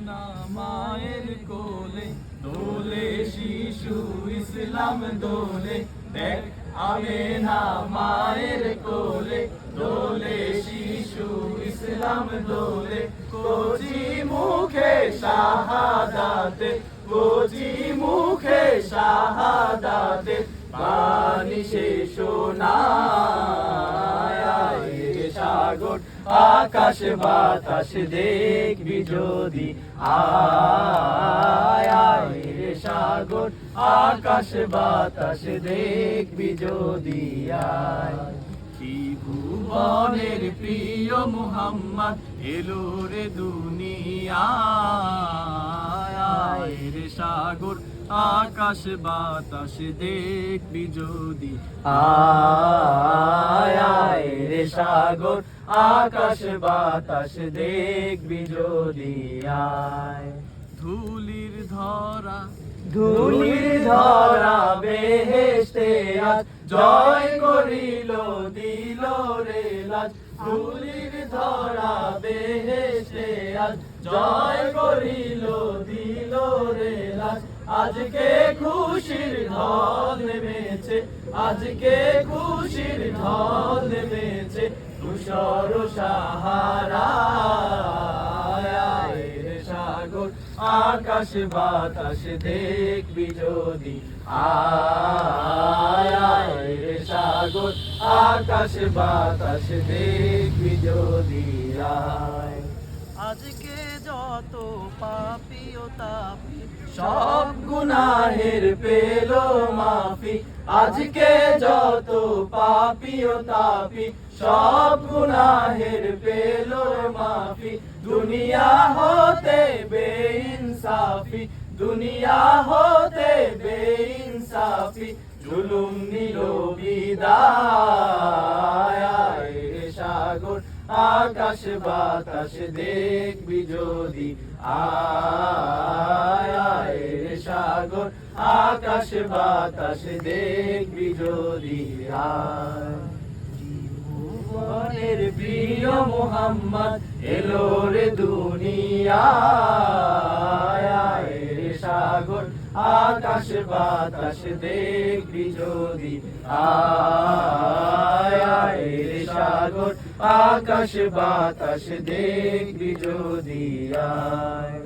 না মায়ের কোলে, দোলে শিশু ইসলাম দোলে। দেখ আমেনা মায়ের কোলে, দোলে শিশু ইসলাম দোলে। কচি মুখে শাহাদাতে, কচি মুখে শাহাদাতে, বাণী সে শোনায়। সাগর আকাশ বাতাস দেখবি যদি, আয় রে সাগর আকাশ বাতাস দেখবি যদি আয়। ত্রিভুবনের প্রিয় মুহাম্মদ এলো রে দুনিয়ায়। রে সাগর আকাশ বাতাস দেখবি যদি, আয় রে সাগর আকাশ বাতাস দেখবি যদি আয়। ধুলির ধরা, ধুলির ধরা বেহেশতে আজ জয় করিল দিল রে লাজ। ধুলির ধরা বেহেশতে আজ জয় করিল দিল রে লাজ। আজকে খুশির ঢল নেমেছে, আজকে খুশির ঢল নেমেছে, তুষার সাহারায়। রে সাগর আকাশ বাতাস দেখবি যদি, আয় রে সাগর আকাশ বাতাস দেখবি যদি আয়। আজকে যত পাপী ও তাপী সব গুনাহের পেল মাফি। আজকে যত পাপী ও তাপী সব গুনাহের পেল মাফি। দুনিয়া হতে বেইনসাফি, দুনিয়া হতে বেইনসাফি, জুলুম নিল বিদায়। রে সাগর আকাশ বাতাস দেখবি যদি, আয় রে সাগর আকাশ বাতাস দেখবি যদি আয়। ত্রিভুবনের প্রিয় মুহাম্মদ এলো রে দুনিয়ায়। রে সাগর আকাশ বাতাস দেখবি যদি, আয় রে সাগর আকাশ বাতাস দেখবি যদি আয়।